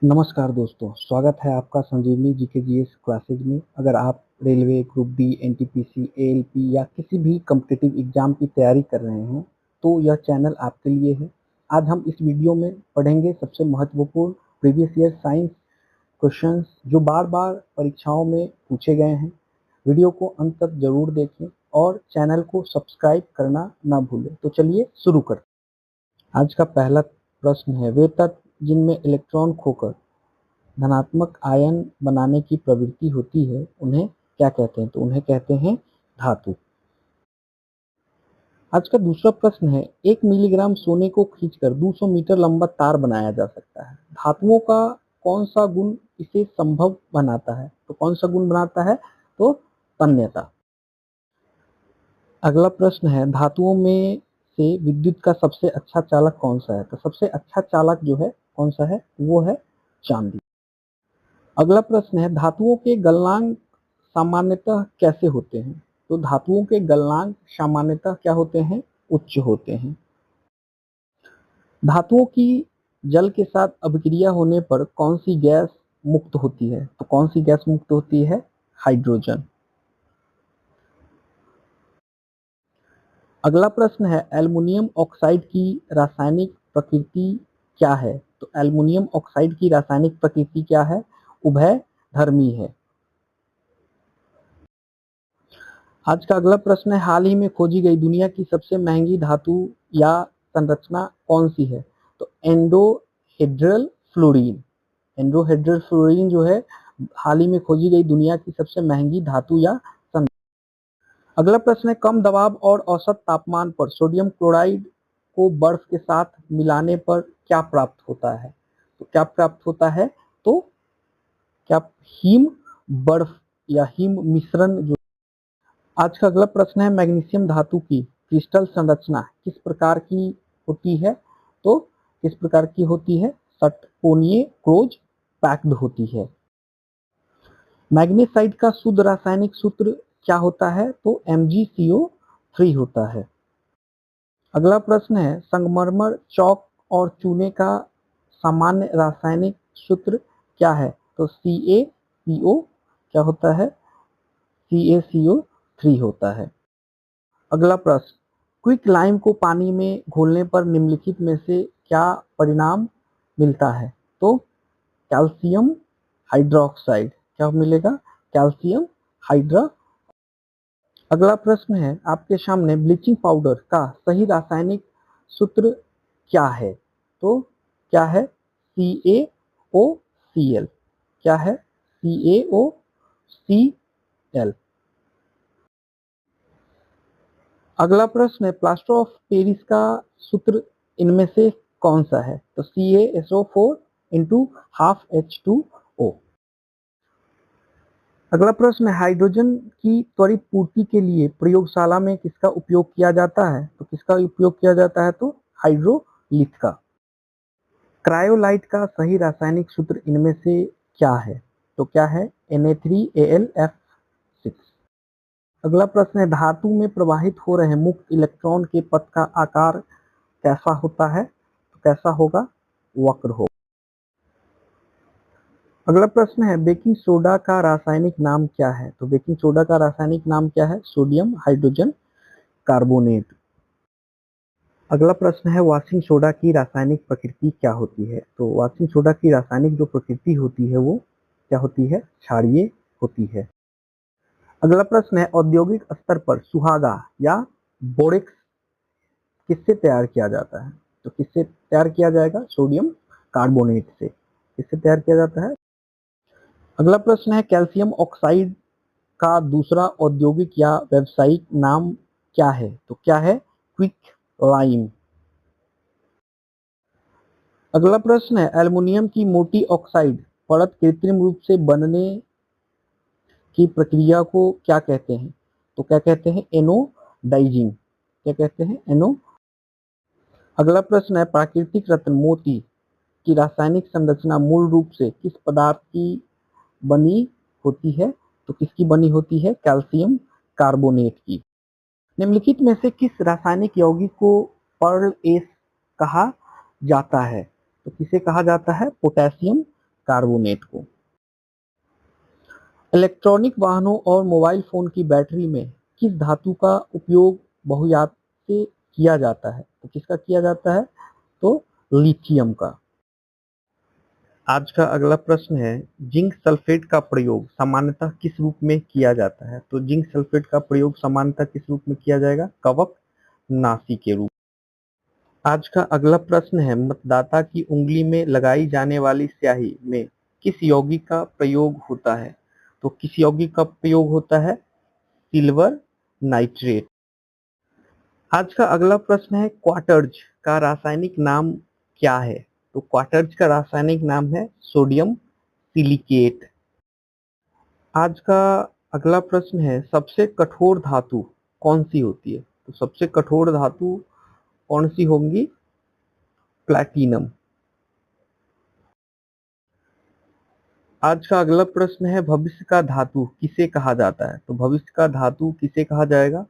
नमस्कार दोस्तों, स्वागत है आपका संजीवनी जीके जीएस क्लासेज में। अगर आप railway, group D, NTPC, ALP या किसी भी कॉम्पिटिटिव एग्जाम की तैयारी कर रहे हैं तो यह चैनल आपके लिए है। आज हम इस वीडियो में पढ़ेंगे सबसे महत्वपूर्ण प्रीवियस ईयर साइंस क्वेश्चंस जो बार बार परीक्षाओं में पूछे गए हैं। वीडियो को अंत तक जरूर देखें और चैनल को सब्सक्राइब करना ना भूलें। तो चलिए शुरू करते हैं। आज का पहला प्रश्न है, वे तत्व जिनमें इलेक्ट्रॉन खोकर धनात्मक आयन बनाने की प्रवृत्ति होती है उन्हें क्या कहते हैं? तो उन्हें कहते हैं धातु। आज का दूसरा प्रश्न है, 1 मिलीग्राम सोने को खींचकर 200 मीटर लंबा तार बनाया जा सकता है। धातुओं का कौन सा गुण इसे संभव बनाता है? तो कौन सा गुण बनाता है? तो तन्यता। अगला प्रश्न है, धातुओं में से विद्युत का सबसे अच्छा चालक कौन सा है? तो सबसे अच्छा चालक जो है कौन सा है? वो है चांदी। अगला प्रश्न है, धातुओं के गलनांक सामान्यतः कैसे होते हैं? तो धातुओं के गलनांक सामान्यतः क्या होते हैं? उच्च होते हैं। धातुओं की जल के साथ अभिक्रिया होने पर कौन सी गैस मुक्त होती है? तो कौन सी गैस मुक्त होती है? हाइड्रोजन। अगला प्रश्न है, एल्युमिनियम ऑक्साइड की रासायनिक प्रकृति क्या है? तो एल्युमिनियम ऑक्साइड की रासायनिक प्रकृति क्या है? उभयधर्मी है। आज का अगला प्रश्न है, हाल ही में खोजी गई दुनिया की सबसे महंगी धातु या संरचना कौन सी है? तो एंडोहेड्रल फ्लोरीन। एंडोहेड्रल फ्लोरीन जो है हाल ही में खोजी गई दुनिया की सबसे महंगी धातु या संरचना। अगला प्रश्न है, कम दबाव और औसत तापमान पर सोडियम क्लोराइड को बर्फ के साथ मिलाने पर क्या प्राप्त होता है? तो क्या प्राप्त होता है? तो क्या हिम बर्फ या हिम मिश्रण जो। आज का अगला प्रश्न है, मैग्नीशियम धातु की क्रिस्टल संरचना किस प्रकार की होती है? तो किस प्रकार की होती है? षटकोणीय क्लोज पैक्ड होती है। मैग्नेसाइट का शुद्ध रासायनिक सूत्र क्या होता है? तो MgCO3 होता है। अगला प्रश्न है, संगमरमर, चौक और चूने का सामान्य रासायनिक सूत्र क्या है? तो CaCO क्या होता है? CaCO3 होता है। अगला प्रश्न, क्विक लाइम को पानी में घोलने पर निम्नलिखित में से क्या परिणाम मिलता है? तो कैल्शियम हाइड्रोक्साइड। क्या मिलेगा? Calcium hydro. अगला प्रश्न है, आपके सामने ब्लीचिंग पाउडर का सही रासायनिक सूत्र क्या है? तो क्या है? CaOCl। क्या है? CaOCl। अगला प्रश्न है, प्लास्टर ऑफ पेरिस का सूत्र इनमें से कौन सा है? तो CaSO4 इंटू हाफ H2O। अगला प्रश्न है, हाइड्रोजन की त्वरित पूर्ति के लिए प्रयोगशाला में किसका उपयोग किया जाता है? तो किसका उपयोग किया जाता है? तो हाइड्रोलिथ का। क्रायोलाइट का सही रासायनिक सूत्र इनमें से क्या है? तो क्या है? Na3Al F6। अगला प्रश्न है, धातु में प्रवाहित हो रहे मुक्त इलेक्ट्रॉन के पथ का आकार कैसा होता है? तो कैसा होगा? वक्र होगा। अगला प्रश्न है, बेकिंग सोडा का रासायनिक नाम क्या है? तो बेकिंग सोडा का रासायनिक नाम क्या है? Sodium hydrogen carbonate. अगला प्रश्न है, वॉशिंग सोडा की रासायनिक प्रकृति क्या होती है? तो वॉशिंग सोडा की रासायनिक जो प्रकृति होती है वो क्या होती है? क्षारीय होती है। अगला प्रश्न है, औद्योगिक स्तर पर सुहागा या बोरेक्स किससे तैयार किया जाता है? तो किससे तैयार किया जाएगा? सोडियम कार्बोनेट से। किससे तैयार किया जाता है? अगला प्रश्न है, कैल्शियम ऑक्साइड का दूसरा औद्योगिक या व्यावसायिक नाम क्या है? तो क्या है? Quick lime. अगला प्रश्न है, एल्युमिनियम की मोटी ऑक्साइड परत कृत्रिम रूप से बनने की प्रक्रिया को क्या कहते हैं? तो क्या कहते हैं? एनोडाइजिंग। क्या कहते हैं? एनो। अगला प्रश्न है, प्राकृतिक रत्न मोती की रासायनिक संरचना मूल रूप से किस पदार्थ की बनी होती है? तो किसकी बनी होती है? कैल्शियम कार्बोनेट की। निम्नलिखित में से किस रासायनिक यौगिक को पर्ल एस कहा जाता है? तो किसे कहा जाता है? पोटेशियम कार्बोनेट को। इलेक्ट्रॉनिक वाहनों और मोबाइल फोन की बैटरी में किस धातु का उपयोग बहुतायत से किया जाता है? तो किसका किया जाता है? तो लिथियम का। आज का अगला प्रश्न है, जिंक सल्फेट का प्रयोग सामान्यतः किस रूप में किया जाता है? तो जिंक सल्फेट का प्रयोग सामान्यतः किस रूप में किया जाएगा? कवक नाशी के रूप। आज का अगला प्रश्न है, मतदाता की उंगली में लगाई जाने वाली स्याही में किस यौगिक का प्रयोग होता है? तो किस यौगिक का प्रयोग होता है? Silver nitrate. आज का अगला प्रश्न है, क्वार्टर्ज का रासायनिक नाम क्या है? तो क्वार्टर्ज का रासायनिक नाम है सोडियम सिलिकेट। आज का अगला प्रश्न है, सबसे कठोर धातु कौन सी होती है? तो सबसे कठोर धातु कौन सी होंगी? प्लैटिनम। आज का अगला प्रश्न है, भविष्य का धातु किसे कहा जाता है? तो भविष्य का धातु किसे कहा जाएगा?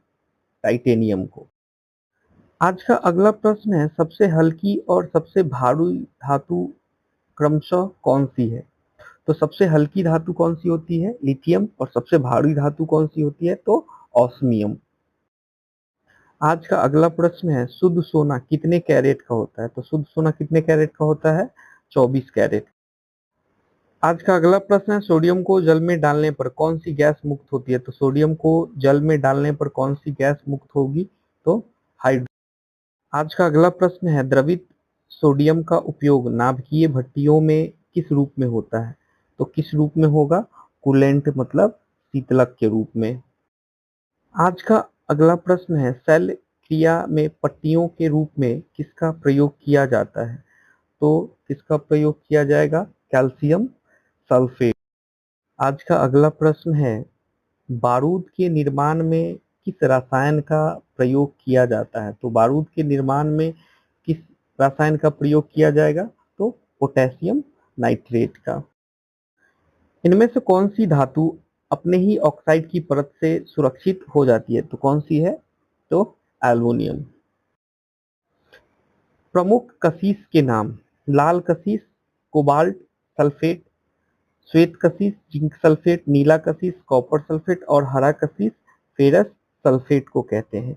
टाइटेनियम को। आज का अगला प्रश्न है, सबसे हल्की और सबसे भारी धातु क्रमशः कौन सी है? तो सबसे हल्की धातु कौन सी होती है? लिथियम। और सबसे भारी धातु कौन सी होती है? तो ऑस्मियम। आज का अगला प्रश्न है, शुद्ध सोना कितने कैरेट का होता है? तो शुद्ध सोना कितने कैरेट का होता है? 24 कैरेट। आज का अगला प्रश्न है, सोडियम को जल में डालने पर कौन सी गैस मुक्त होती है? तो सोडियम को जल में डालने पर कौन सी गैस मुक्त होगी? तो हाइड्रो। आज का अगला प्रश्न है, द्रवित सोडियम का उपयोग नाभिकीय भट्टियों में किस रूप में होता है? तो किस रूप में होगा? कूलेंट मतलब शीतलक के रूप में। आज का अगला प्रश्न है, शल्य क्रिया में पट्टियों के रूप में किसका प्रयोग किया जाता है? तो किसका प्रयोग किया जाएगा? Calcium sulphate. आज का अगला प्रश्न है, बारूद के निर्माण में किस रसायन का प्रयोग किया जाता है? तो बारूद के निर्माण में किस रसायन का प्रयोग किया जाएगा? तो पोटेशियम नाइट्रेट का। इनमें से कौन सी धातु अपने ही ऑक्साइड की परत से सुरक्षित हो जाती है? तो कौन सी है? तो एल्युमिनियम। प्रमुख कशिश के नाम: लाल कशिश, कोबाल्ट सल्फेट, श्वेत कशिश, जिंक सल्फेट, नीला कशिश, कॉपर सल्फेट और हरा कशिश फेरस सल्फेट को कहते हैं।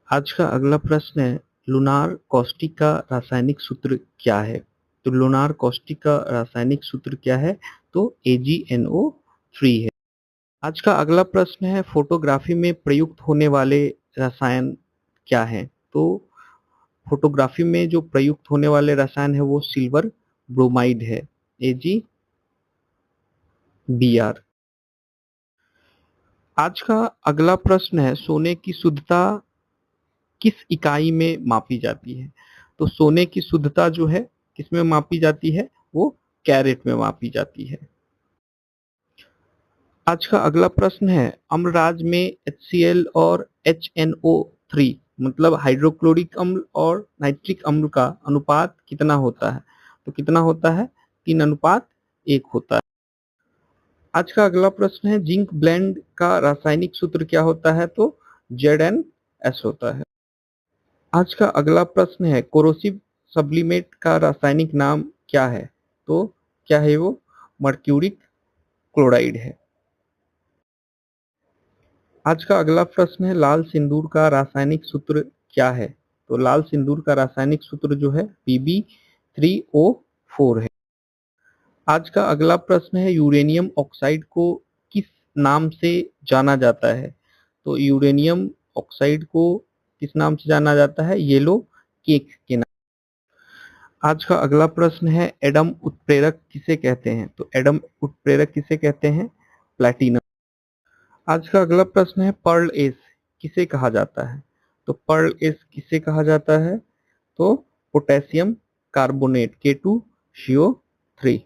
आज का अगला प्रश्न है, लुनार कॉस्टिक का रासायनिक सूत्र क्या है? तो लुनार कॉस्टिक का रासायनिक सूत्र क्या है? तो AgNO3 है। आज का अगला प्रश्न है, फोटोग्राफी में प्रयुक्त होने वाले रसायन क्या है? तो फोटोग्राफी में जो प्रयुक्त होने वाले रसायन है वो सिल्वर ब्रोमाइड है, AgBr। आज का अगला प्रश्न है, सोने की शुद्धता किस इकाई में मापी जाती है? तो सोने की शुद्धता जो है किस में मापी जाती है? वो कैरेट में मापी जाती है। आज का अगला प्रश्न है, अम्लराज में HCl और HNO3 मतलब हाइड्रोक्लोरिक अम्ल और नाइट्रिक अम्ल का अनुपात कितना होता है? तो कितना होता है? 3:1 होता है। आज का अगला प्रश्न है, जिंक ब्लेंड का रासायनिक सूत्र क्या होता है? तो ZnS होता है। आज का अगला प्रश्न है, कोरोसिव सब्लिमेट का रासायनिक नाम क्या है? तो क्या है वो? मर्क्यूरिक क्लोराइड है। आज का अगला प्रश्न है, लाल सिंदूर का रासायनिक सूत्र क्या है? तो लाल सिंदूर का रासायनिक सूत्र जो है Pb3O4 है। आज का अगला प्रश्न है, यूरेनियम ऑक्साइड को किस नाम से जाना जाता है? तो यूरेनियम ऑक्साइड को किस नाम से जाना जाता है? येलो केक के नाम। आज का अगला प्रश्न है, एडम उत्प्रेरक किसे कहते हैं? तो एडम उत्प्रेरक किसे कहते हैं? प्लैटिनम। आज का अगला प्रश्न है, पर्ल एस किसे कहा जाता है? तो पर्ल एस किसे कहा जाता है? तो पोटेशियम कार्बोनेट K2CO3।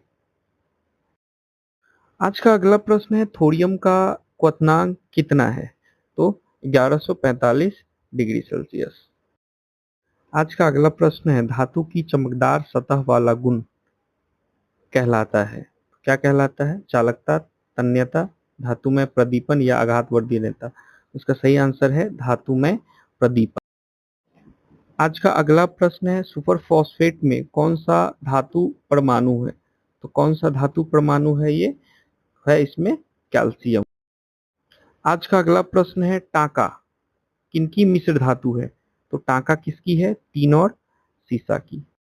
आज का अगला प्रश्न है, थोरियम का क्वथनांक कितना है? तो 1145 डिग्री सेल्सियस। आज का अगला प्रश्न है, धातु की चमकदार सतह वाला गुण कहलाता है? क्या कहलाता है? चालकता, तन्यता, धातु में प्रदीपन या आघातवर्धीयता। इसका सही आंसर है धातु में प्रदीपन। आज का अगला प्रश्न है, सुपर फॉस्फेट में कौन सा धातु परमाणु है? तो कौन सा धातु परमाणु है ये? है इसमें कैल्शियम। आज का अगला प्रश्न है टाका किनकी मिश्र धातु है? तो टाका किसकी है? टीन और सीसा की।